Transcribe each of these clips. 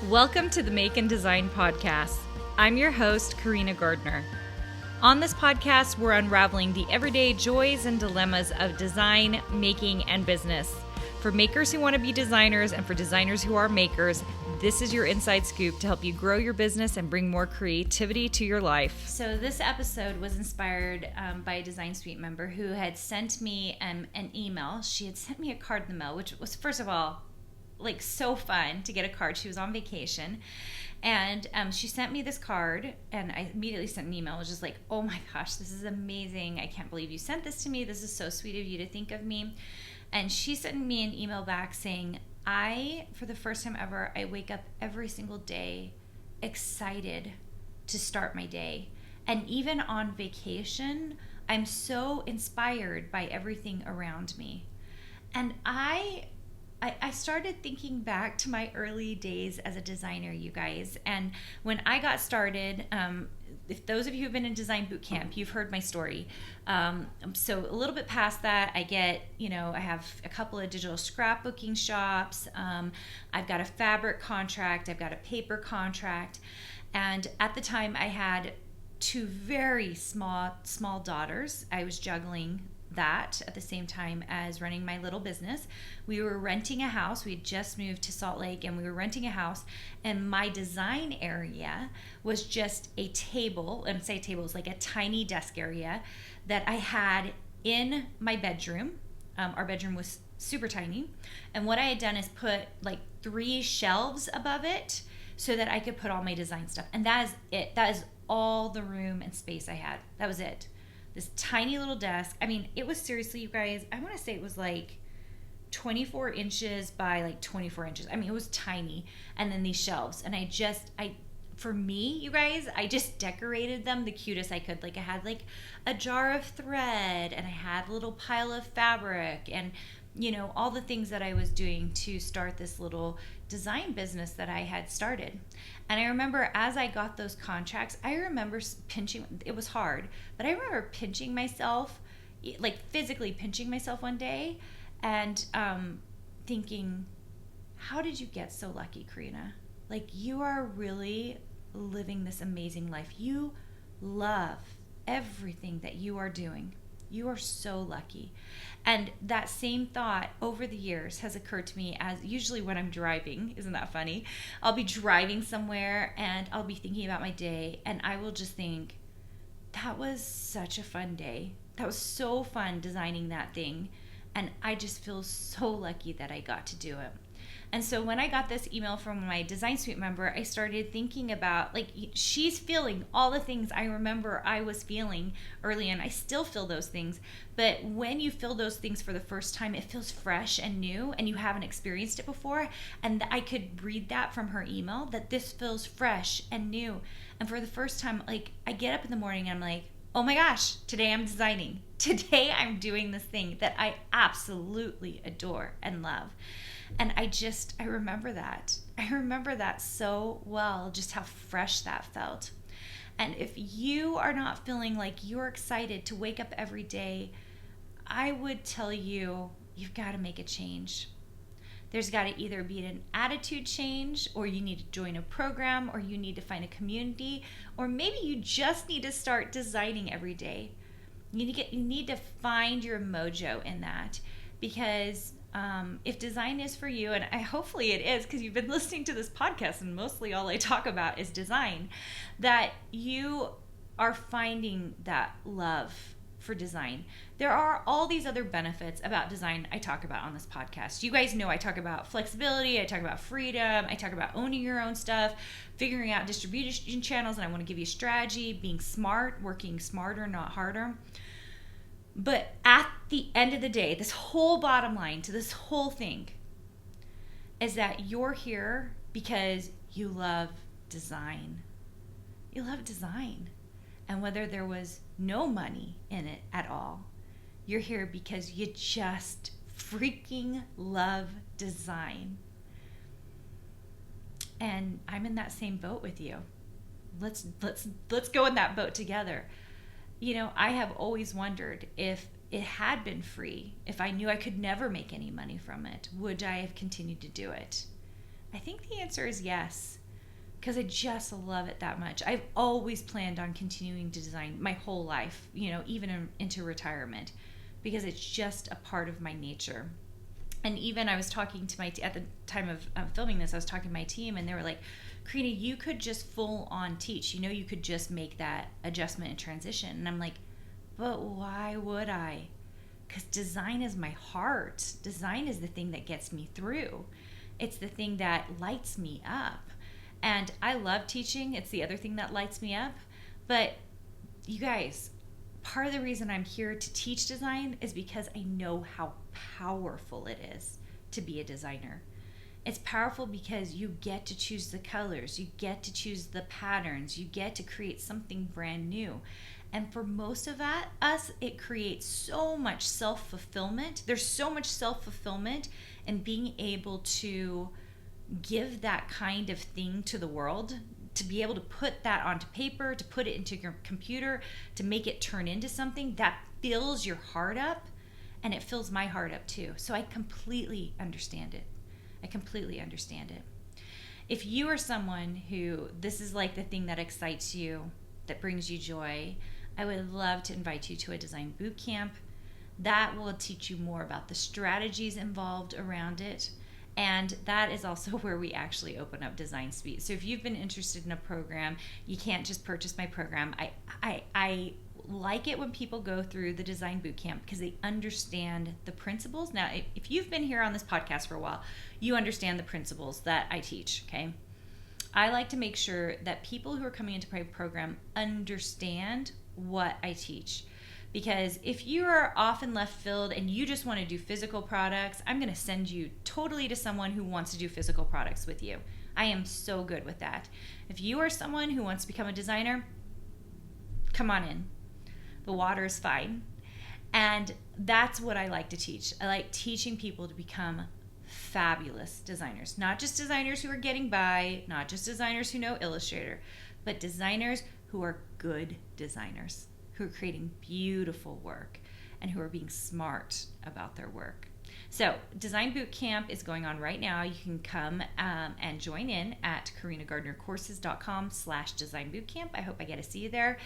Welcome to the Make and Design Podcast. I'm your host, Carina Gardner. On this podcast, we're unraveling the everyday joys and dilemmas of design, making, and business. For makers who want to be designers and for designers who are makers, this is your inside scoop to help you grow your business and bring more creativity to your life. So this episode was inspired by a Design Suite member who had sent me an email. She had sent me a card in the mail, which was, first of all, like so fun to get a card. She was on vacation and she sent me this card and I immediately sent an email. I was just like, oh my gosh, this is amazing. I can't believe you sent this to me. This is so sweet of you to think of me. And she sent me an email back saying, for the first time ever, I wake up every single day excited to start my day. And even on vacation, I'm so inspired by everything around me. And I started thinking back to my early days as a designer, you guys. And when I got started, if those of you who've been in design boot camp, you've heard my story. So a little bit past that, I have a couple of digital scrapbooking shops. I've got a fabric contract. I've got a paper contract. And at the time, I had two very small daughters. I was juggling that at the same time as running my little business. We were renting a house. We had just moved to Salt Lake and we were renting a house, and my design area was just a table, and say table is like a tiny desk area that I had in my bedroom. Our bedroom was super tiny, and what I had done is put like 3 shelves above it so that I could put all my design stuff, and that is it. That is all the room and space I had. That was it. This tiny little desk. I mean, it was seriously, you guys, I want to say it was like 24 inches by like 24 inches. I mean, it was tiny. And then these shelves. And for me, you guys, I just decorated them the cutest I could. Like I had like a jar of thread and I had a little pile of fabric and, all the things that I was doing to start this little design business that I had started. And I remember as I got those contracts, I remember it was hard, but I remember pinching myself, like physically pinching myself one day and thinking, how did you get so lucky, Carina? Like, you are really living this amazing life. You love everything that you are doing. You are so lucky. And that same thought over the years has occurred to me as usually when I'm driving. Isn't that funny? I'll be driving somewhere and I'll be thinking about my day and I will just think, that was such a fun day. That was so fun designing that thing. And I just feel so lucky that I got to do it. And so when I got this email from my Design Suite member, I started thinking about, like, she's feeling all the things I remember I was feeling early on. I still feel those things. But when you feel those things for the first time, it feels fresh and new and you haven't experienced it before. And I could read that from her email, that this feels fresh and new. And for the first time, like, I get up in the morning and I'm like, oh my gosh, today I'm designing. Today I'm doing this thing that I absolutely adore and love. And I remember that. I remember that so well, just how fresh that felt. And if you are not feeling like you're excited to wake up every day, I would tell you, you've got to make a change. There's got to either be an attitude change, or you need to join a program, or you need to find a community, or maybe you just need to start designing every day. You need to find your mojo in that, because if design is for you, and hopefully it is, because you've been listening to this podcast and mostly all I talk about is design, that you are finding that love for design. There are all these other benefits about design I talk about on this podcast. You guys know I talk about flexibility, I talk about freedom, I talk about owning your own stuff, figuring out distribution channels, and I want to give you strategy, being smart, working smarter, not harder. But at the end of the day, this whole bottom line to this whole thing is that you're here because you love design. You love design. And whether there was no money in it at all, you're here because you just freaking love design. And I'm in that same boat with you. Let's go in that boat together. I have always wondered, if it had been free, if I knew I could never make any money from it, would I have continued to do it? I think the answer is yes, because I just love it that much. I've always planned on continuing to design my whole life, even into retirement, because it's just a part of my nature. And even I was talking to at the time of filming this, I was talking to my team, and they were like, Carina, you could just full on teach. You could just make that adjustment and transition. And I'm like, but why would I? Because design is my heart. Design is the thing that gets me through. It's the thing that lights me up. And I love teaching. It's the other thing that lights me up. But you guys, part of the reason I'm here to teach design is because I know how powerful it is to be a designer. It's powerful because you get to choose the colors, you get to choose the patterns, you get to create something brand new. And for most of us, it creates so much self-fulfillment. There's so much self-fulfillment in being able to give that kind of thing to the world, to be able to put that onto paper, to put it into your computer, to make it turn into something that fills your heart up, and it fills my heart up too. So I completely understand it. If you are someone who this is like the thing that excites you, that brings you joy, I would love to invite you to a design boot camp. That will teach you more about the strategies involved around it. And that is also where we actually open up Design Suite. So if you've been interested in a program, you can't just purchase my program. I like it when people go through the Design Bootcamp because they understand the principles. Now, if you've been here on this podcast for a while, you understand the principles that I teach, okay? I like to make sure that people who are coming into my program understand what I teach. Because if you are off in left field and you just want to do physical products, I'm going to send you totally to someone who wants to do physical products with you. I am so good with that. If you are someone who wants to become a designer, come on in. The water is fine. And that's what I like to teach. I like teaching people to become fabulous designers. Not just designers who are getting by, not just designers who know Illustrator, but designers who are good designers, who are creating beautiful work and who are being smart about their work. So Design Bootcamp is going on right now. You can come and join in at carinagardnercourses.com/designbootcamp. I hope I get to see you there.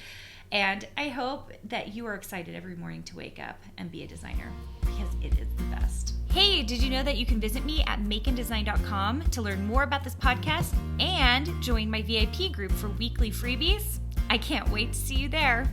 And I hope that you are excited every morning to wake up and be a designer because it is the best. Hey, did you know that you can visit me at makeanddesign.com to learn more about this podcast and join my VIP group for weekly freebies? I can't wait to see you there.